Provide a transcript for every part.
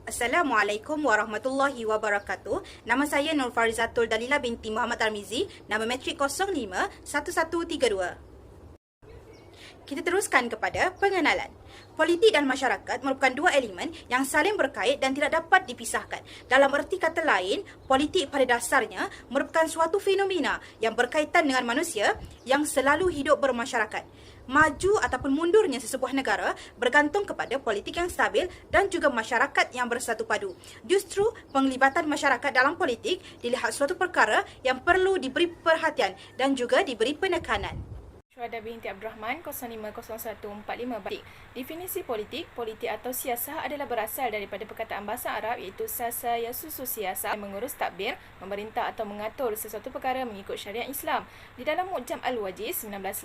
Assalamualaikum warahmatullahi wabarakatuh. Nama saya Nur Farizatul Dalila binti Muhammad Tarmizi. Nama matrik 051132. Kita teruskan kepada pengenalan. Politik dan masyarakat merupakan dua elemen yang saling berkait dan tidak dapat dipisahkan. Dalam erti kata lain, politik pada dasarnya merupakan suatu fenomena yang berkaitan dengan manusia yang selalu hidup bermasyarakat. Maju ataupun mundurnya sesebuah negara bergantung kepada politik yang stabil dan juga masyarakat yang bersatu padu. Justru penglibatan masyarakat dalam politik dilihat suatu perkara yang perlu diberi perhatian dan juga diberi penekanan. Syuhada binti Abdul Rahman 050145 baik. Definisi politik, politik atau siasah adalah berasal daripada perkataan bahasa Arab iaitu sasa yasusu siasah, mengurus takbir, memerintah atau mengatur sesuatu perkara mengikut syariat Islam. Di dalam Mu'jam Al-Wajiz 1980,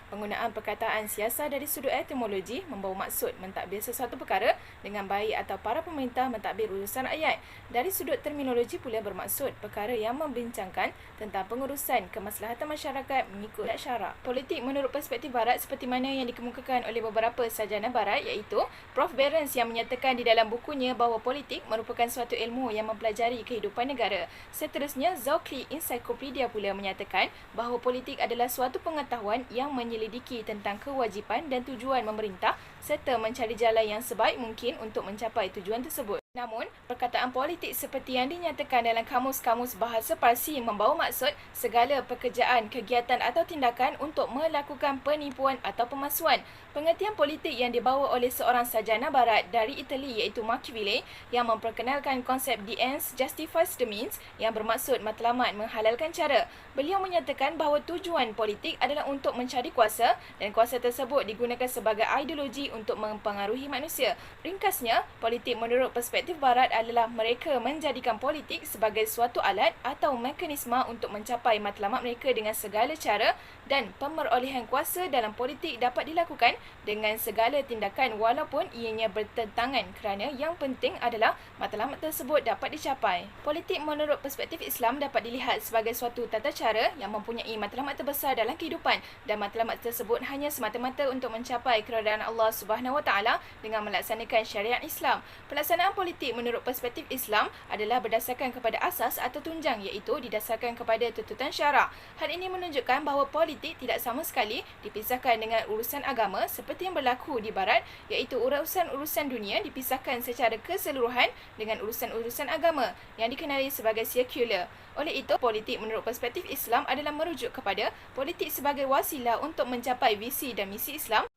penggunaan perkataan siasah dari sudut etimologi membawa maksud mentadbir sesuatu perkara dengan baik atau para pemerintah mentadbir urusan rakyat. Dari sudut terminologi pula bermaksud perkara yang membincangkan tentang pengurusan kemaslahatan masyarakat mengikut syarak. Politik menurut perspektif barat seperti mana yang dikemukakan oleh beberapa sarjana barat iaitu Prof. Behrens yang menyatakan di dalam bukunya bahawa politik merupakan suatu ilmu yang mempelajari kehidupan negara. Seterusnya, Zaucki Encyclopedia pula menyatakan bahawa politik adalah suatu pengetahuan yang menyelidiki tentang kewajipan dan tujuan memerintah serta mencari jalan yang sebaik mungkin untuk mencapai tujuan tersebut. Namun, perkataan politik seperti yang dinyatakan dalam kamus-kamus bahasa Parsi membawa maksud segala pekerjaan, kegiatan atau tindakan untuk melakukan penipuan atau pemalsuan. Pengertian politik yang dibawa oleh seorang sarjana barat dari Itali iaitu Machiavelli yang memperkenalkan konsep the ends justifies the means yang bermaksud matlamat menghalalkan cara. Beliau menyatakan bahawa tujuan politik adalah untuk mencari kuasa dan kuasa tersebut digunakan sebagai ideologi untuk mempengaruhi manusia. Ringkasnya, politik menurut perspektif barat adalah mereka menjadikan politik sebagai suatu alat atau mekanisme untuk mencapai matlamat mereka dengan segala cara dan pemerolehan kuasa dalam politik dapat dilakukan dengan segala tindakan walaupun ianya bertentangan kerana yang penting adalah matlamat tersebut dapat dicapai. Politik menurut perspektif Islam dapat dilihat sebagai suatu tata cara yang mempunyai matlamat terbesar dalam kehidupan dan matlamat tersebut hanya semata-mata untuk mencapai keredaan Allah Subhanahu Wa Taala dengan melaksanakan syariat Islam. Pelaksanaan politik menurut perspektif Islam adalah berdasarkan kepada asas atau tunjang iaitu didasarkan kepada tuntutan syarak. Hal ini menunjukkan bahawa politik tidak sama sekali dipisahkan dengan urusan agama seperti yang berlaku di barat iaitu urusan-urusan dunia dipisahkan secara keseluruhan dengan urusan-urusan agama yang dikenali sebagai sekular. Oleh itu, politik menurut perspektif Islam adalah merujuk kepada politik sebagai wasilah untuk mencapai visi dan misi Islam.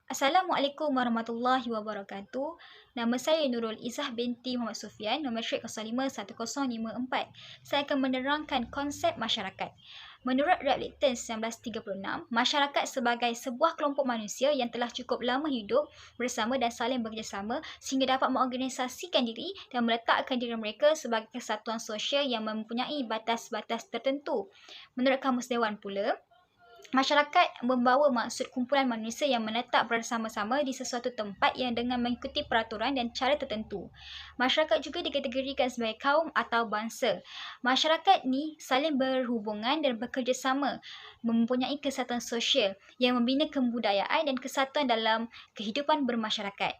Assalamualaikum warahmatullahi wabarakatuh. Nama saya Nurul Izzah binti Muhammad Sufian, nombor matrik 051054. Saya akan menerangkan konsep masyarakat. Menurut Repton 1936, masyarakat sebagai sebuah kelompok manusia yang telah cukup lama hidup bersama dan saling bekerjasama sehingga dapat mengorganisasikan diri dan meletakkan diri mereka sebagai kesatuan sosial yang mempunyai batas-batas tertentu. Menurut Kamus Dewan pula, masyarakat membawa maksud kumpulan manusia yang menetap bersama-sama di sesuatu tempat yang dengan mengikuti peraturan dan cara tertentu. Masyarakat juga dikategorikan sebagai kaum atau bangsa. Masyarakat ni saling berhubungan dan bekerjasama, mempunyai kesatuan sosial yang membina kebudayaan dan kesatuan dalam kehidupan bermasyarakat.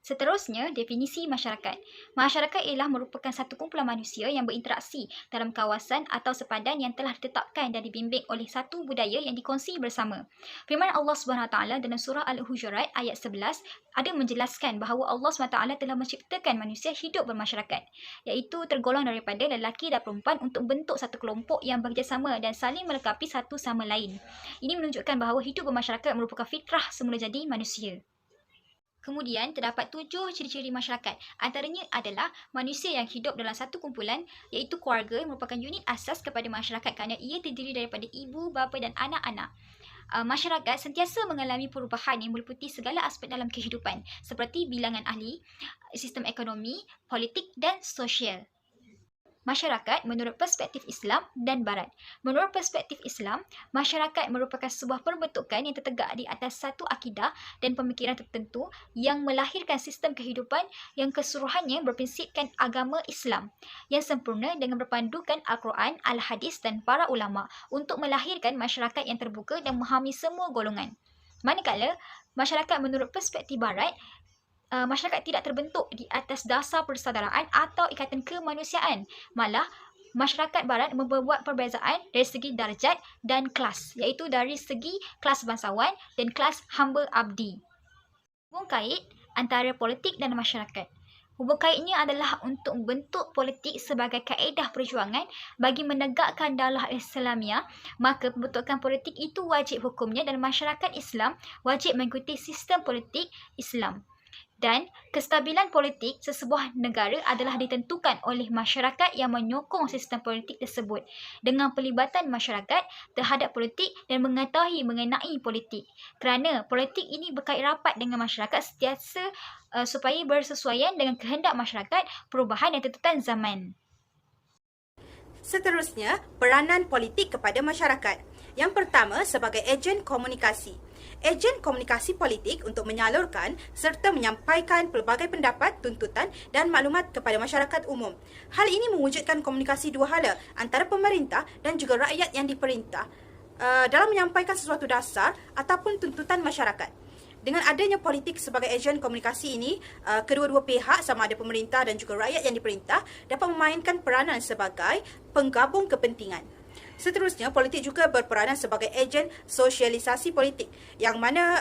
Seterusnya, definisi masyarakat. Masyarakat ialah merupakan satu kumpulan manusia yang berinteraksi dalam kawasan atau sepadan yang telah ditetapkan dan dibimbing oleh satu budaya yang dikongsi bersama. Firman Allah SWT dalam surah Al-Hujurat ayat 11 ada menjelaskan bahawa Allah SWT telah menciptakan manusia hidup bermasyarakat, iaitu tergolong daripada lelaki dan perempuan untuk bentuk satu kelompok yang bekerjasama dan saling melengkapi satu sama lain. Ini menunjukkan bahawa hidup bermasyarakat merupakan fitrah semula jadi manusia. Kemudian, terdapat 7 ciri-ciri masyarakat. Antaranya adalah manusia yang hidup dalam satu kumpulan iaitu keluarga yang merupakan unit asas kepada masyarakat kerana ia terdiri daripada ibu, bapa dan anak-anak. Masyarakat sentiasa mengalami perubahan yang meliputi segala aspek dalam kehidupan seperti bilangan ahli, sistem ekonomi, politik dan sosial. Masyarakat menurut perspektif Islam dan Barat. Menurut perspektif Islam, masyarakat merupakan sebuah perbentukan yang tertegak di atas satu akidah dan pemikiran tertentu yang melahirkan sistem kehidupan yang keseluruhannya berprinsipkan agama Islam yang sempurna dengan berpandukan Al-Quran, Al-Hadis dan para ulama untuk melahirkan masyarakat yang terbuka dan memahami semua golongan. Manakala, masyarakat menurut perspektif Barat masyarakat tidak terbentuk di atas dasar persaudaraan atau ikatan kemanusiaan. Malah, masyarakat barat membuat perbezaan dari segi darjat dan kelas, iaitu dari segi kelas bangsawan dan kelas hamba abdi. Hubung kait antara politik dan masyarakat. Hubung kaitnya adalah untuk membentuk politik sebagai kaedah perjuangan bagi menegakkan daulah Islamiah, maka pembentukan politik itu wajib hukumnya dan masyarakat Islam wajib mengikuti sistem politik Islam. Dan kestabilan politik sesebuah negara adalah ditentukan oleh masyarakat yang menyokong sistem politik tersebut dengan pelibatan masyarakat terhadap politik dan mengetahui mengenai politik. Kerana politik ini berkait rapat dengan masyarakat sentiasa supaya bersesuaian dengan kehendak masyarakat, perubahan dan tuntutan zaman. Seterusnya, peranan politik kepada masyarakat. Yang pertama, sebagai ejen komunikasi. Ejen komunikasi politik untuk menyalurkan serta menyampaikan pelbagai pendapat, tuntutan dan maklumat kepada masyarakat umum. Hal ini mewujudkan komunikasi dua hala antara pemerintah dan juga rakyat yang diperintah dalam menyampaikan sesuatu dasar ataupun tuntutan masyarakat. Dengan adanya politik sebagai ejen komunikasi ini, kedua-dua pihak sama ada pemerintah dan juga rakyat yang diperintah dapat memainkan peranan sebagai penggabung kepentingan. Seterusnya, politik juga berperanan sebagai ejen sosialisasi politik, yang mana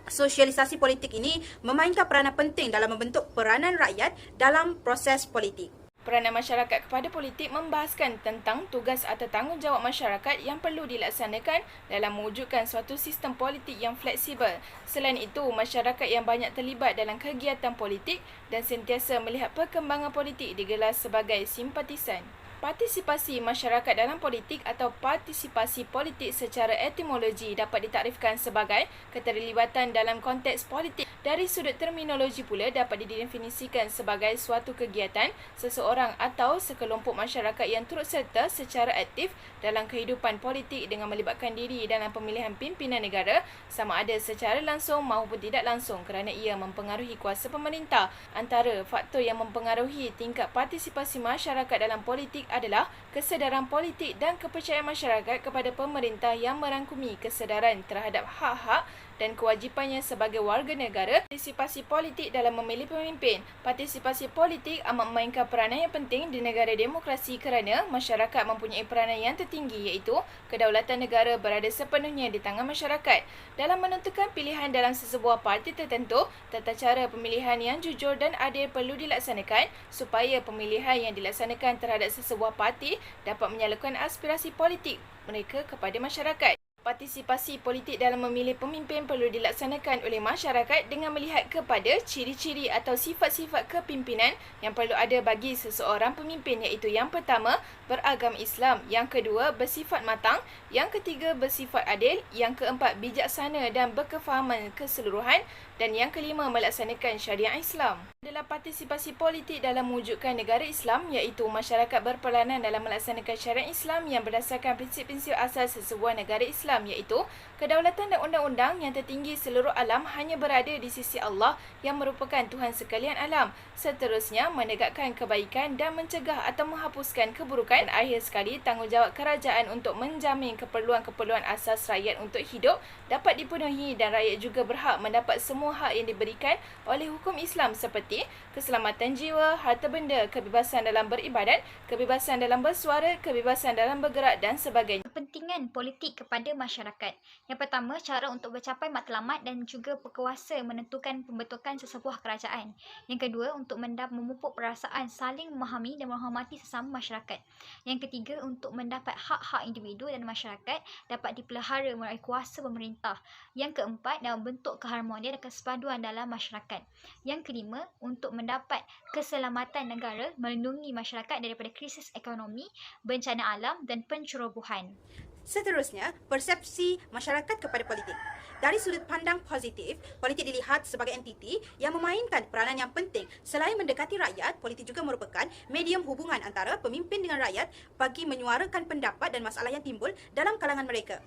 sosialisasi politik ini memainkan peranan penting dalam membentuk peranan rakyat dalam proses politik. Peranan masyarakat kepada politik membahaskan tentang tugas atau tanggungjawab masyarakat yang perlu dilaksanakan dalam mewujudkan suatu sistem politik yang fleksibel. Selain itu, masyarakat yang banyak terlibat dalam kegiatan politik dan sentiasa melihat perkembangan politik digelar sebagai simpatisan. Partisipasi masyarakat dalam politik atau partisipasi politik secara etimologi dapat ditarifkan sebagai keterlibatan dalam konteks politik. Dari sudut terminologi pula dapat didefinisikan sebagai suatu kegiatan seseorang atau sekelompok masyarakat yang turut serta secara aktif dalam kehidupan politik dengan melibatkan diri dalam pemilihan pimpinan negara sama ada secara langsung maupun tidak langsung kerana ia mempengaruhi kuasa pemerintah. Antara faktor yang mempengaruhi tingkat partisipasi masyarakat dalam politik adalah kesedaran politik dan kepercayaan masyarakat kepada pemerintah yang merangkumi kesedaran terhadap hak-hak dan kewajipannya sebagai warga negara. Partisipasi politik dalam memilih pemimpin. Partisipasi politik amat memainkan peranan yang penting di negara demokrasi kerana masyarakat mempunyai peranan yang tertinggi iaitu kedaulatan negara berada sepenuhnya di tangan masyarakat. Dalam menentukan pilihan dalam sesebuah parti tertentu, tata cara pemilihan yang jujur dan adil perlu dilaksanakan supaya pemilihan yang dilaksanakan terhadap sesebuah parti dapat menyalurkan aspirasi politik mereka kepada masyarakat. Partisipasi politik dalam memilih pemimpin perlu dilaksanakan oleh masyarakat dengan melihat kepada ciri-ciri atau sifat-sifat kepimpinan yang perlu ada bagi seseorang pemimpin iaitu yang pertama, beragama Islam, yang kedua, bersifat matang, yang ketiga, bersifat adil, yang keempat, bijaksana dan berkefahaman keseluruhan dan yang kelima, melaksanakan syariat Islam. Adalah partisipasi politik dalam mewujudkan negara Islam iaitu masyarakat berperanan dalam melaksanakan syariat Islam yang berdasarkan prinsip-prinsip asas sesebuah negara Islam iaitu kedaulatan dan undang-undang yang tertinggi seluruh alam hanya berada di sisi Allah yang merupakan Tuhan sekalian alam. Seterusnya, menegakkan kebaikan dan mencegah atau menghapuskan keburukan. Dan akhir sekali, tanggungjawab kerajaan untuk menjamin keperluan-keperluan asas rakyat untuk hidup dapat dipenuhi dan rakyat juga berhak mendapat semua hak yang diberikan oleh hukum Islam seperti keselamatan jiwa, harta benda, kebebasan dalam beribadat, kebebasan dalam bersuara, kebebasan dalam bergerak dan sebagainya. Kepentingan politik kepada masyarakat. Yang pertama, cara untuk mencapai matlamat dan juga berkuasa menentukan pembentukan sesebuah kerajaan. Yang kedua, untuk memupuk perasaan saling memahami dan menghormati sesama masyarakat. Yang ketiga, untuk mendapat hak-hak individu dan masyarakat dapat dipelihara melalui kuasa pemerintah. Yang keempat, dalam bentuk keharmonian dan kesepaduan dalam masyarakat. Yang kelima, untuk mendapat keselamatan negara, melindungi masyarakat daripada krisis ekonomi, bencana alam dan pencerobohan. Seterusnya, persepsi masyarakat kepada politik. Dari sudut pandang positif, politik dilihat sebagai entiti yang memainkan peranan yang penting. Selain mendekati rakyat, politik juga merupakan medium hubungan antara pemimpin dengan rakyat bagi menyuarakan pendapat dan masalah yang timbul dalam kalangan mereka.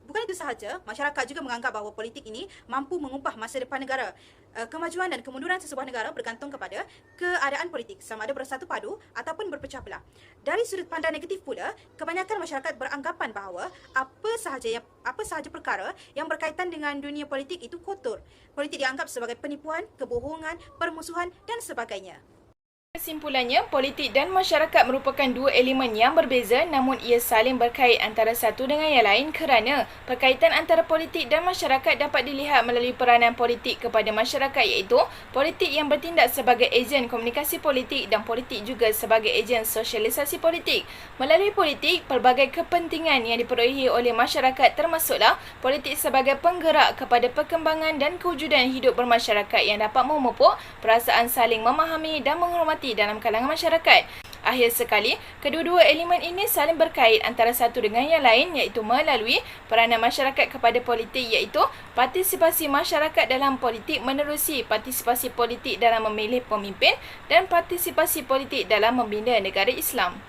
Bukan itu sahaja, masyarakat juga menganggap bahawa politik ini mampu mengubah masa depan negara. kemajuan dan kemunduran sesebuah negara bergantung kepada keadaan politik, sama ada bersatu padu ataupun berpecah belah. Dari sudut pandang negatif pula, kebanyakan masyarakat beranggapan bahawa apa sahaja perkara yang berkaitan dengan dunia politik itu kotor. Politik dianggap sebagai penipuan, kebohongan, permusuhan dan sebagainya. Kesimpulannya, politik dan masyarakat merupakan dua elemen yang berbeza namun ia saling berkait antara satu dengan yang lain kerana perkaitan antara politik dan masyarakat dapat dilihat melalui peranan politik kepada masyarakat iaitu politik yang bertindak sebagai ejen komunikasi politik dan politik juga sebagai ejen sosialisasi politik. Melalui politik, pelbagai kepentingan yang diperolehi oleh masyarakat termasuklah politik sebagai penggerak kepada perkembangan dan kewujudan hidup bermasyarakat yang dapat memupuk perasaan saling memahami dan menghormati dalam kalangan masyarakat. Akhir sekali, kedua-dua elemen ini saling berkait antara satu dengan yang lain iaitu melalui peranan masyarakat kepada politik iaitu partisipasi masyarakat dalam politik menerusi partisipasi politik dalam memilih pemimpin dan partisipasi politik dalam membina negara Islam.